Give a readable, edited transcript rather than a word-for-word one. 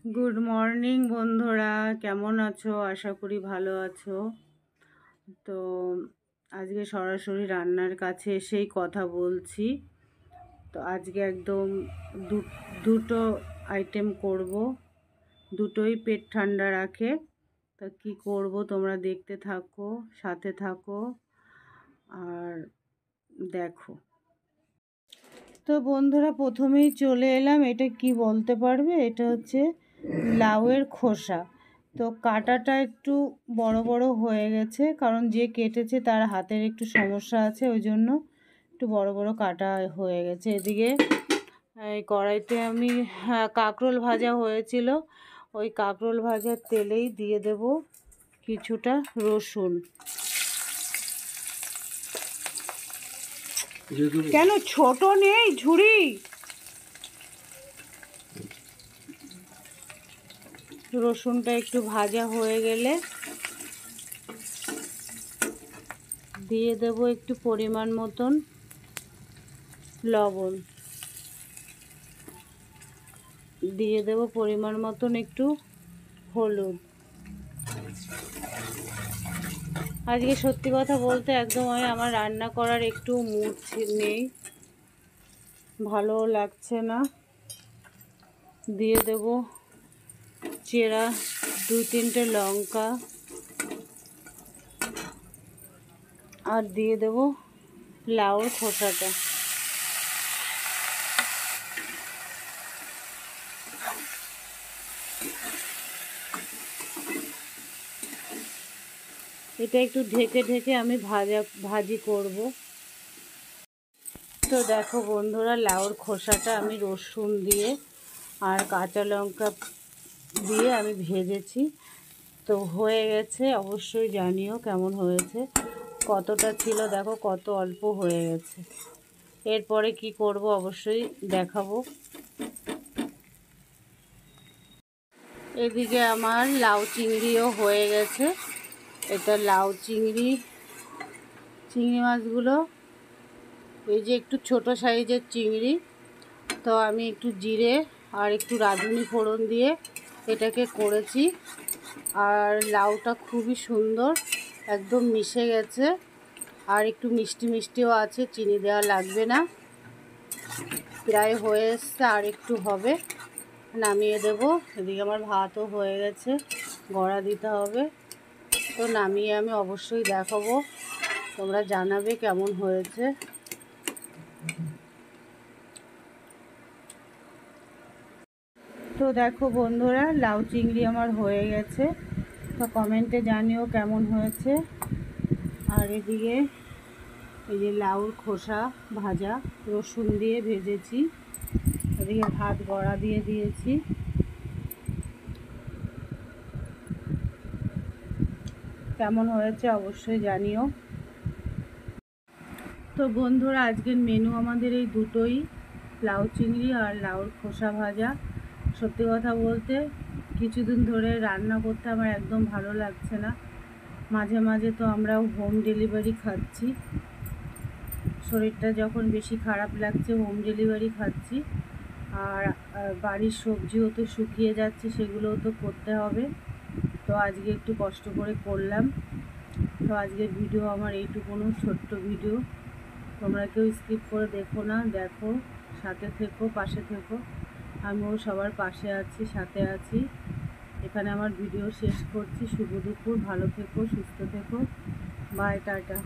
Good morning বন্ধুরা, কেমন আছো? আশা করি ভালো আছো। তো আজকে সরাসরি রান্নার কাছে এসেই কথা বলছি। তো আজকে একদম দুটো আইটেম করব, দুটোই পেট ঠান্ডা রাখে। তা কি করব তোমরা দেখতে থাকো, সাথে থাকো আর দেখো। তো বন্ধুরা, প্রথমেই চলে এলাম, এটা কি বলতে পারবে? এটা হচ্ছে লাউয়ের খোসা। তো কাটাটা একটু বড় বড় হয়ে গেছে, কারণ যে কেটেছে তার হাতের একটু সমস্যা আছে, ওই জন্য একটু বড় বড় কাটা হয়ে গেছে। এদিকে এই কড়াইতে আমি কাঁকরোল ভাজা হয়েছিল, ওই কাঁকরোল ভাজার তেলেই দিয়ে দেব কিছুটা রসুন। কেন ছোট নেই ঝুড়ি? রসুনটা একটু ভাজা হয়ে গেলে দিয়ে দেব একটু পরিমাণ মতন লবণ, দিয়ে দেব পরিমাণ মতন একটু হলুদ। আজকে সত্যি কথা বলতে একদম আমার রান্না করার একটু মুড নেই, ভালো লাগছে না। দিয়ে দেব চেরা 2-3টে লঙ্কা, আর দিয়ে দেব লাউর খোসাটা। এটা একটু ঢেকে ঢেকে আমি ভাজি করব। তো দেখো বন্ধুরা, লাউর খোসাটা আমি রসুন দিয়ে আর কাঁচা লঙ্কা দিয়ে আমি ভেজেছি। তো হয়ে গেছে, অবশ্যই জানিও কেমন হয়েছে। কতটা ছিল দেখো, কত অল্প হয়ে গেছে। এরপরে কি করব অবশ্যই দেখাবো। এদিকে আমার লাউ চিংড়িও হয়ে গেছে। এটা লাউ চিংড়ি মাছগুলো এই যে একটু ছোট সাইজের চিংড়ি। তো আমি একটু জিরে আর একটু রাঁধুনি ফোড়ন দিয়ে এটাকে করেছি। আর লাউটা খুবই সুন্দর, একদম মিশে গেছে, আর একটু মিষ্টি মিষ্টিও আছে, চিনি দেওয়া লাগবে না। প্রায় হয়ে এসছে, আর একটু হবে, নামিয়ে দেব। এদিকে আমার ভাতও হয়ে গেছে, গড়া দিতে হবে। তো নামিয়ে আমি অবশ্যই দেখাবো, তোমরা জানাবে কেমন হয়েছে। তো দেখো বন্ধুরা, লাউ চিংড়ি আমার হয়ে গেছে। তো কমেন্টে জানিও কেমন হয়েছে। আর এদিকে এই যে লাউর খোসা ভাজা রসুন দিয়ে ভেজেছি, এদিকে ভাত গড়া দিয়ে দিয়েছি। কেমন হয়েছে অবশ্যই জানিও। তো বন্ধুরা, আজকের মেনু আমাদের এই দুটোই, লাউ চিংড়ি আর লাউর খোসা ভাজা। সত্যি কথা বলতে কিছুদিন ধরে রান্না করতে আমার একদম ভালো লাগছে না। মাঝে মাঝে তো আমরাও হোম ডেলিভারি খাচ্ছি, শরীরটা যখন বেশি খারাপ লাগছে হোম ডেলিভারি খাচ্ছি। আর বাড়ির সবজিও তো শুকিয়ে যাচ্ছে, সেগুলোও তো করতে হবে। তো আজকে একটু কষ্ট করে করলাম। তো আজকের ভিডিও আমার এইটুকুনো ছোট্ট ভিডিও, তোমরা কেউ স্কিপ করে দেখো না, দেখো, সাথে থেকো, পাশে থেকো। আমিও সবার পাশে আছি, সাথে আছি। এখানে আমার ভিডিও শেষ করছি। শুভ দুপুর, ভালো থেকো, সুস্থ থেকো, বাই, টাটা।